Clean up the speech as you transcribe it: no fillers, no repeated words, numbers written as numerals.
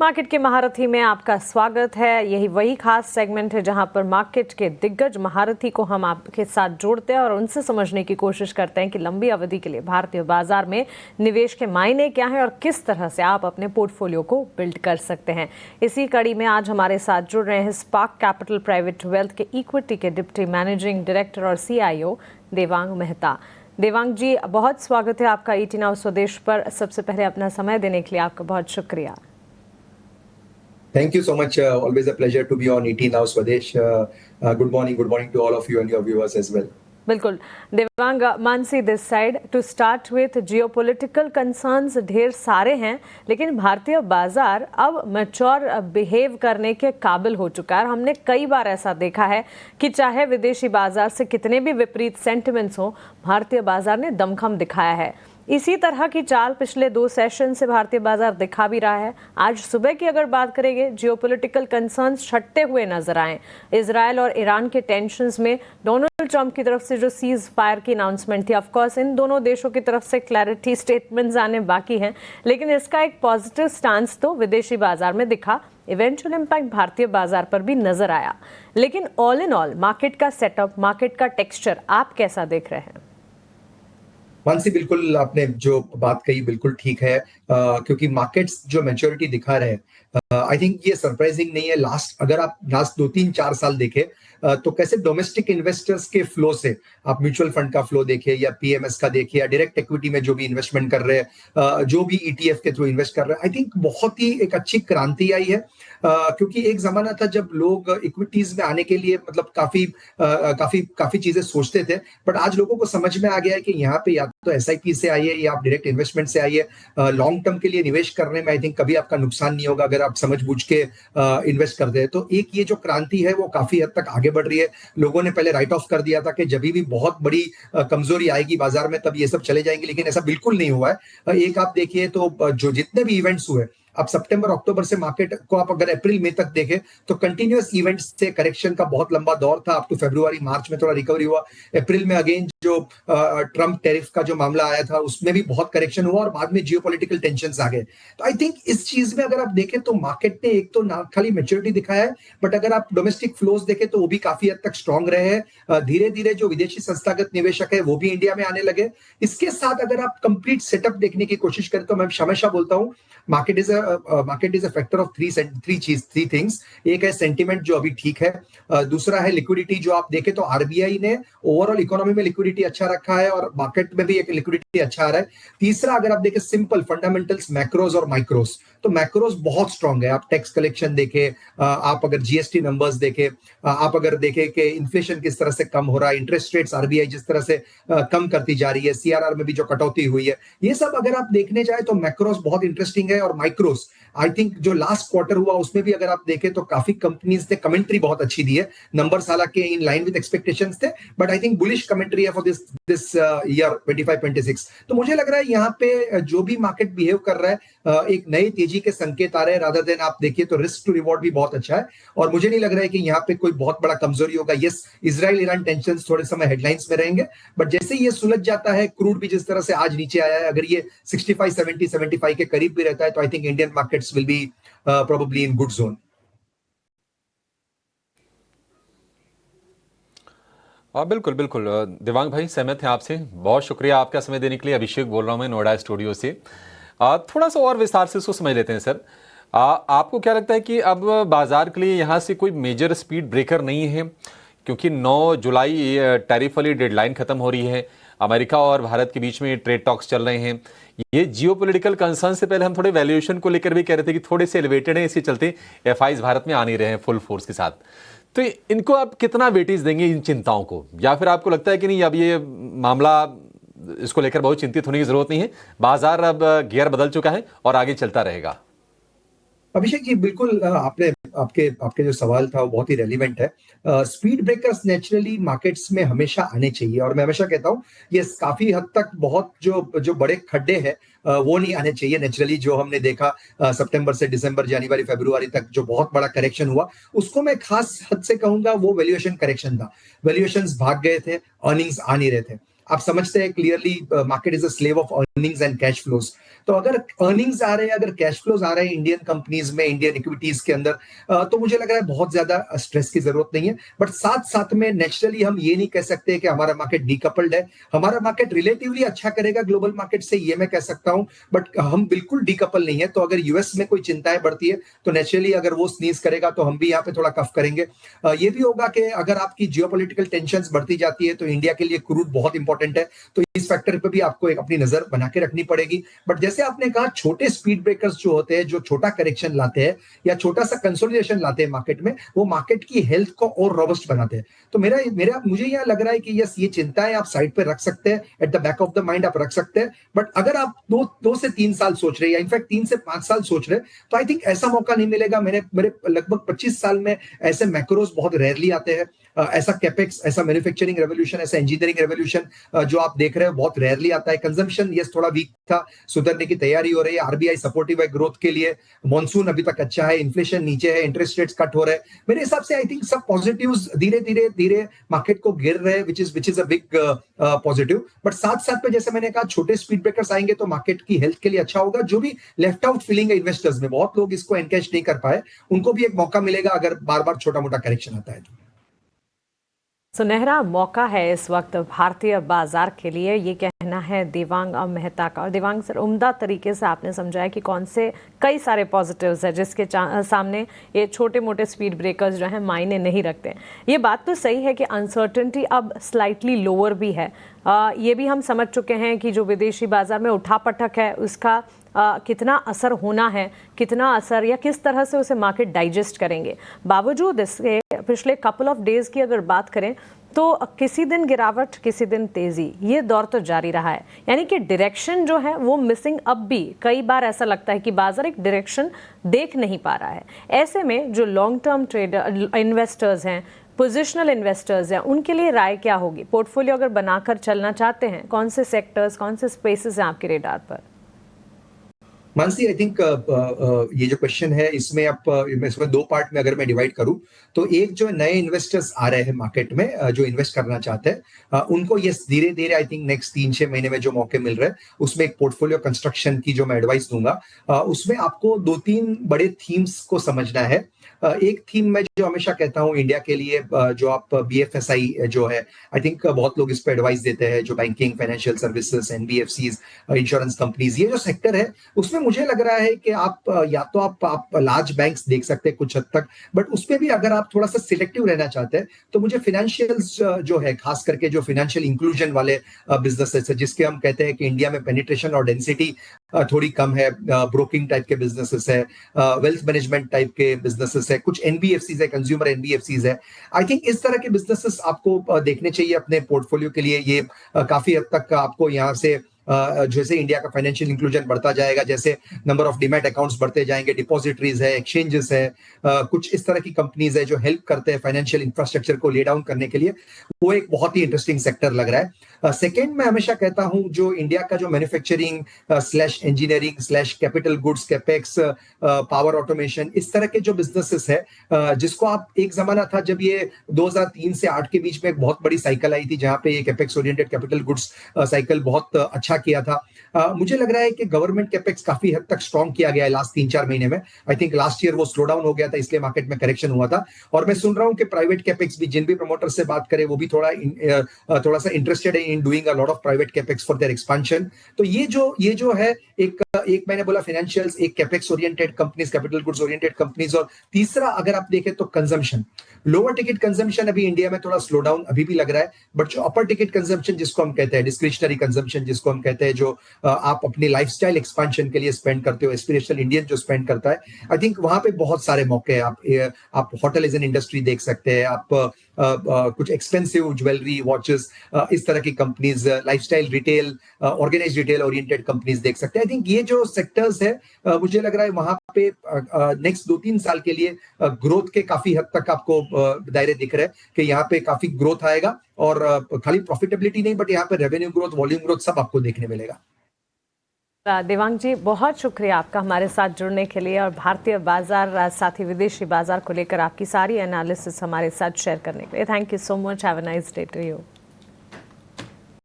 Market के महारथी में आपका स्वागत है। यही वही खास सेगमेंट है जहां पर मार्केट के दिग्गज महारथी को हम आपके साथ जोड़ते हैं और उनसे समझने की कोशिश करते हैं कि लंबी अवधि के लिए भारतीय बाजार में निवेश के मायने क्या हैं और किस तरह से आप अपने पोर्टफोलियो को बिल्ड कर सकते हैं। इसी कड़ी में आज हमारे साथ जुड़ रहे हैं स्पार्क कैपिटल प्राइवेट वेल्थ के इक्विटी के डिप्टी मैनेजिंग डायरेक्टर और CIO देवांग मेहता। देवांग जी, बहुत स्वागत है आपका ET नाउ स्वदेश पर। सबसे पहले अपना समय देने के लिए आपका बहुत शुक्रिया। Thank you so much. Always a pleasure to be on ET Now Swadesh. Good morning to all of you and your viewers as well. बिल्कुल Devang, Mansi this side to start with geopolitical concerns ढेर सारे हैं, लेकिन भारतीय बाजार अब mature behave करने के काबिल हो चुका है। हमने कई बार ऐसा देखा है कि चाहे विदेशी बाजार से कितने भी विपरीत सेंटिमेंट्स हो, भारतीय बाजार ने दमखम दिखाया है। इसी तरह की चाल पिछले 2 सेशन से भारतीय बाजार दिखा भी रहा है। आज सुबह की अगर बात करेंगे, जियोपॉलिटिकल कंसर्न्स छटते हुए नजर आए। इजराइल और ईरान के टेंशंस में डोनाल्ड ट्रंप की तरफ से जो सीज फायर की अनाउंसमेंट थी, ऑफ कोर्स इन दोनों देशों की तरफ से क्लैरिटी स्टेटमेंट्स आने बाकी हैं, लेकिन इसका एक पॉजिटिव स्टांस तो विदेशी बाजार में दिखा। इवेंचुअल इंपैक्ट भारतीय बाजार पर भी नजर आया, लेकिन ऑल इन ऑल मार्केट का सेटअप, मार्केट का टेक्सचर आप कैसा देख रहे हैं? मानसी, बिल्कुल आपने जो बात कही बिल्कुल ठीक है, क्योंकि मार्केट्स जो मैच्योरिटी दिखा रहे हैं, आई थिंक ये सरप्राइजिंग नहीं है। अगर आप लास्ट 2-3-4 साल देखे तो कैसे डोमेस्टिक इन्वेस्टर्स के फ्लो से, आप म्यूचुअल फंड का फ्लो देखे या PMS का देखे या डायरेक्ट इक्विटी में जो भी इन्वेस्टमेंट कर रहे हैं, जो भी ETF के थ्रू इन्वेस्ट कर रहे हैं, आई थिंक बहुत ही एक अच्छी क्रांति आई है। क्योंकि एक जमाना था जब लोग इक्विटीज में आने के लिए मतलब काफी चीजें सोचते थे, बट आज लोगों को समझ में आ गया है कि यहाँ पे या तो SIP से आइए या आप डायरेक्ट इन्वेस्टमेंट से आइए। लॉन्ग टर्म के लिए निवेश करने में आई थिंक कभी आपका नुकसान नहीं होगा अगर आप समझ बूझ के इन्वेस्ट करते हैं। तो एक ये जो क्रांति है वो काफी हद तक आगे बढ़ रही है। लोगों ने पहले राइट ऑफ कर दिया था कि जब भी बहुत बड़ी कमजोरी आएगी बाजार में तब ये सब चले जाएंगे, लेकिन ऐसा बिल्कुल नहीं हुआ है। एक आप देखिए तो जो जितने भी इवेंट्स हुए, अब सितंबर अक्टूबर से मार्केट को आप अगर अप्रैल मई तक देखें तो कंटिन्यूअस इवेंट्स से करेक्शन का बहुत लंबा दौर था। अप टू फरवरी मार्च में थोड़ा रिकवरी हुआ। अप्रैल में अगेन जो ट्रम्प टैरिफ का जो मामला आया था उसमें भी बहुत करेक्शन हुआ और बाद में जियोपॉलिटिकल टेंशंस आ गए। तो आई थिंक इस चीज में अगर आप देखें तो मार्केट ने एक तो ना खाली मैच्योरिटी दिखाया है, बट अगर आप डोमेस्टिक फ्लोज देखें तो वो भी काफी हद तक स्ट्रांग रहे हैं। धीरे धीरे जो विदेशी संस्थागत निवेशक है वो भी इंडिया में आने लगे। इसके साथ अगर आप कंप्लीट सेटअप देखने की कोशिश करें तो मैं हमेशा बोलता हूं market is a factor of three things. एक है सेंटिमेंट जो अभी ठीक है, दूसरा है लिक्विडिटी। जो आप देखें तो RBI ने ओवरऑल इकोनॉमी में लिक्विडिटी अच्छा रखा है और मार्केट में भी एक लिक्विडिटी अच्छा आ रहा है। तीसरा अगर आप देखें सिंपल फंडामेंटल्स, मैक्रोज और माइक्रोज, तो मैक्रोज बहुत स्ट्रांग है। आप टैक्स कलेक्शन देखें, आप अगर GST नंबर्स देखें, आप अगर देखें कि इन्फ्लेशन किस तरह से कम हो रहा है, इंटरेस्ट रेट्स RBI जिस तरह से कम करती जा रही है, CRR में भी जो कटौती हुई है, ये सब अगर आप देखने जाए तो मैक्रोज बहुत इंटरेस्टिंग है। और माइक्रोज आई थिंक जो लास्ट क्वार्टर हुआ उसमें भी अगर आप देखें तो काफी कंपनीज ने कमेंट्री बहुत अच्छी दी है। नंबर्स हालांकि इन लाइन विद एक्सपेक्टेशंस थे, but I think bullish commentary है फॉर दिस ईयर 25-26। तो मुझे लग रहा है यहाँ पे जो भी मार्केट बिहेव कर रहा है एक नई तेजी के संकेत आ रहे हैं। रादर देन आप देखिए तो रिस्क टू रिवॉर्ड भी बहुत अच्छा है और मुझे नहीं लग रहा है कि यहाँ पे कोई बहुत बड़ा कमजोरी होगा। यस, इजराइल ईरान टेंशन थोड़े समय हेडलाइंस में रहेंगे, बट जैसे ये सुलझ जाता है, क्रूड भी जिस तरह से आज नीचे आया है, अगर ये 65, 70, 75 के करीब भी रहता है तो I think Indian markets will be probably in good zone. बिल्कुल बिल्कुल दिवांग भाई, सहमत हैं आपसे। बहुत शुक्रिया आपका समय देने के लिए। अभिषेक बोल रहा हूं मैं नोएडा स्टूडियो से। थोड़ा सा और विस्तार से इसको समझ लेते हैं सर। आपको क्या लगता है कि अब बाजार के लिए यहाँ से कोई मेजर स्पीड ब्रेकर नहीं है? क्योंकि 9 जुलाई टैरिफ वाली डेडलाइन खत्म हो रही है, अमेरिका और भारत के बीच में ट्रेड टॉक्स चल रहे हैं। ये जियोपॉलिटिकल कंसर्न से पहले हम थोड़े वैल्यूएशन को लेकर भी कह रहे थे कि थोड़े से एलिवेटेड हैं, इसके चलते FIs भारत में आ नहीं रहे हैं फुल फोर्स के साथ। तो इनको आप कितना वेटेज देंगे इन चिंताओं को, या फिर आपको लगता है कि नहीं अब ये मामला, इसको लेकर बहुत चिंतित होने की जरूरत नहीं है, बाजार अब गियर बदल चुका है और आगे चलता रहेगा? अभिषेक जी, बिल्कुल आपके जो सवाल था वो बहुत ही रेलिवेंट है। स्पीड ब्रेकर्स नेचुरली मार्केट्स में हमेशा आने चाहिए और मैं हमेशा कहता हूँ ये काफी हद तक बहुत जो बड़े खड्डे हैं वो नहीं आने चाहिए नेचुरली। जो हमने देखा सितंबर से दिसंबर, जनवरी, फरवरी तक जो बहुत बड़ा करेक्शन हुआ, उसको मैं खास हद से कहूंगा वो वैल्यूएशन करेक्शन था। वैल्यूएशंस भाग गए थे, अर्निंग्स आ नहीं रहे थे। आप समझते हैं clearly market is a slave of earnings and cash flows. तो अगर अर्निंग्स आ रहे हैं, अगर कैश फ्लोज आ रहे हैं इंडियन कंपनीज में, इंडियन इक्विटीज के अंदर, तो मुझे लग रहा है बहुत ज्यादा स्ट्रेस की जरूरत नहीं है। बट साथ साथ में नेचुरली हम ये नहीं कह सकते कि हमारा मार्केट डीकपल्ड है। हमारा मार्केट रिलेटिवली अच्छा करेगा ग्लोबल मार्केट से, ये मैं कह सकता हूं, बट हम बिल्कुल डीकपल नहीं है। तो अगर यूएस में कोई चिंताएं बढ़ती है तो नेचुरली अगर वो स्नीज करेगा तो हम भी यहाँ पे थोड़ा कफ करेंगे। ये भी होगा कि अगर आपकी जियोपॉलिटिकल टेंशंस बढ़ती जाती है तो इंडिया के लिए क्रूड बहुत इंपॉर्टेंट है, तो इस फैक्टर पे भी आपको एक अपनी नजर बना के रखनी पड़ेगी। बट जैसे आपने कहा, छोटे स्पीड ब्रेकर्स जो होते हैं, जो छोटा करेक्शन लाते हैं या छोटा सा कंसोलिडेशन लाते हैं मार्केट में, वो मार्केट की हेल्थ को और रोबस्ट बनाते हैं। तो मेरा मुझे यहाँ लग रहा है कि यस, ये चिंताएं आप साइड पे रख सकते हैं, at the back of the mind आप रख सकते हैं। बट अगर आप 2 से 3 साल सोच रहे हैं, या इनफैक्ट 3 से 5 साल सोच रहे हैं, तो आई थिंक ऐसा मौका नहीं मिलेगा। मेरे लगभग 25 साल में ऐसे मैक्रोज बहुत रेयरली आते हैं। ऐसा कैपेक्स, ऐसा मैन्युफैक्चरिंग रेवोल्यूशन, ऐसा इंजीनियरिंग रेवोल्यूशन जो आप देख रहे हो बहुत रेयरली आता है। कंजम्पशन यस थोड़ा वीक था, सुधरने की तैयारी हो रही है, आरबीआई सपोर्टिव है ग्रोथ के लिए, मॉनसून अभी तक अच्छा है, इन्फ्लेशन नीचे है, इंटरेस्ट रेट्स कट हो रहे हैं। मेरे हिसाब से आई थिंक सब पॉजिटिव्स धीरे धीरे धीरे मार्केट को गिर रहे हैं, which is a big positive. But साथ साथ में जैसे मैंने कहा, छोटे स्पीड ब्रेकर्स आएंगे तो मार्केट की हेल्थ के लिए अच्छा होगा। जो भी लेफ्ट आउट फीलिंग है इन्वेस्टर्स में, बहुत लोग इसको एनकैश नहीं कर पाए, उनको भी एक मौका मिलेगा अगर बार बार छोटा मोटा करेक्शन आता है तो। सुनहरा मौका है इस वक्त भारतीय बाजार के लिए, ये कहना है देवांग मेहता का। और देवांग सर, उम्दा तरीके से आपने समझाया कि कौन से कई सारे पॉजिटिव्स हैं जिसके सामने ये छोटे मोटे स्पीड ब्रेकर्स जो हैं मायने नहीं रखते। ये बात तो सही है कि अनसर्टेनिटी अब स्लाइटली लोअर भी है। ये भी हम समझ चुके हैं कि जो विदेशी बाजार में उठापटक है उसका कितना असर होना है, कितना असर या किस तरह से उसे मार्केट डाइजेस्ट करेंगे। बावजूद इसके पिछले कपल ऑफ डेज की अगर बात करें तो किसी दिन गिरावट, किसी दिन तेजी, ये दौर तो जारी रहा है। यानी कि डायरेक्शन जो है वो मिसिंग अब भी। कई बार ऐसा लगता है कि बाजार एक डायरेक्शन देख नहीं पा रहा है। ऐसे में जो लॉन्ग टर्म ट्रेडर इन्वेस्टर्स हैं, पोजिशनल इन्वेस्टर्स हैं, उनके लिए राय क्या होगी? पोर्टफोलियो अगर बनाकर चलना चाहते हैं, कौन से सेक्टर्स, कौन से स्पेसेस हैं आपके रेडार पर? मानसी, आई थिंक ये जो क्वेश्चन है इसमें आप इसमें 2 पार्ट में अगर मैं डिवाइड करूं, तो एक जो नए इन्वेस्टर्स आ रहे हैं मार्केट में, जो इन्वेस्ट करना चाहते हैं, उनको ये धीरे धीरे आई थिंक नेक्स्ट 3-6 महीने में जो मौके मिल रहे हैं, उसमें एक पोर्टफोलियो कंस्ट्रक्शन की जो मैं एडवाइस दूंगा, उसमें आपको 2-3 बड़े थीम्स को समझना है। एक थीम मैं जो हमेशा कहता हूं इंडिया के लिए, जो आप बीएफएसआई जो है, आई थिंक बहुत लोग इस पर एडवाइस देते हैं, जो banking, financial services, NBFCs, insurance companies, ये जो सेक्टर है उसमें मुझे लग रहा है कि आप या तो आप लार्ज बैंक्स देख सकते हैं कुछ हद तक, बट उसमें भी अगर आप थोड़ा सा सिलेक्टिव रहना चाहते हैं तो मुझे फाइनेंशियल्स जो है, खास करके जो फाइनेंशियल इंक्लूजन वाले बिजनेसेस है, जिसके हम कहते हैं कि इंडिया में पेनिट्रेशन और डेंसिटी थोड़ी कम है, ब्रोकिंग टाइप के बिजनेसेस है, वेल्थ मैनेजमेंट टाइप के बिजनेसेस है, कुछ एनबीएफसीज है, कंज्यूमर एनबीएफसीज है। आई थिंक इस तरह के बिजनेसेस आपको देखने चाहिए अपने पोर्टफोलियो के लिए। ये काफी हद तक आपको यहाँ से जैसे इंडिया का फाइनेंशियल इंक्लूजन बढ़ता जाएगा, जैसे नंबर ऑफ डीमैट अकाउंट्स बढ़ते जाएंगे, डिपॉजिटरीज है, एक्सचेंजेस है, कुछ इस तरह की कंपनीज है जो हेल्प करते हैं फाइनेंशियल इंफ्रास्ट्रक्चर को ले डाउन करने के लिए, वो एक बहुत ही इंटरेस्टिंग सेक्टर लग रहा है। सेकेंड, मैं हमेशा कहता हूं जो इंडिया का जो manufacturing slash engineering slash capital goods, capex, power automation, इस तरह के जो बिजनेसेस है, जिसको आप, एक जमाना था जब ये 2003 से 8 के बीच में एक बहुत बड़ी साइकिल आई थी जहां पे ये capex oriented capital goods cycle बहुत अच्छा किया था। मुझे लग रहा है कि गवर्नमेंट कैपेक्स काफी हद तक स्ट्रॉन्ग किया गया है लास्ट 3-4 महीने में। आई थिंक लास्ट ईयर वो स्लो डाउन हो गया था, इसलिए मार्केट में करेक्शन हुआ था। और मैं सुन रहा हूं कि प्राइवेट कैपेक्स भी, जिन भी प्रमोटर से बात करें, वो भी थोड़ा सा इंटरेस्टेड है in doing a lot of private capex for their expansion. तो ये जो है, एक मैंने बोला फाइनेंशियल्स, एक capex oriented companies, capital goods oriented companies, और तीसरा अगर आप देखें तो कंजम्पशन, लोअर टिकट कंजम्पशन अभी इंडिया में थोड़ा स्लो डाउन अभी भी लग रहा है, बट जो अपर टिकट कंजम्पशन जिसको हम कहते हैं, डिस्क्रिशनरी कंजम्पशन जिसको हम कहते हैं, जो आप अपनी लाइफस्टाइल एक्सपेंशन के लिए स्पेंड करते हो, एस्पिरेशनल इंडियन जो स्पेंड करता है, आई थिंक वहां पे बहुत सारे मौके हैं। आप होटल एज एन इंडस्ट्री देख सकते हैं, आप कुछ एक्सपेंसिव ज्वेलरी, वॉचेस, इस तरह की companies, lifestyle retail, organised retail oriented companies देख सकते हैं। आई थिंक ये जो सेक्टर्स है, मुझे लग रहा है वहां पे नेक्स्ट 2-3 साल के लिए ग्रोथ के काफी हद तक आपको दायरे दिख रहे हैं कि यहाँ पे काफी ग्रोथ आएगा, और खाली प्रॉफिटेबिलिटी नहीं, बट यहाँ पे रेवेन्यू ग्रोथ, वॉल्यूम ग्रोथ सब आपको देखने मिलेगा। देवांग जी, बहुत शुक्रिया आपका हमारे साथ जुड़ने के लिए, और भारतीय बाजार साथ ही विदेशी बाजार को लेकर आपकी सारी एनालिसिस हमारे साथ शेयर करने के लिए। Thank you so much. Have a nice day to you.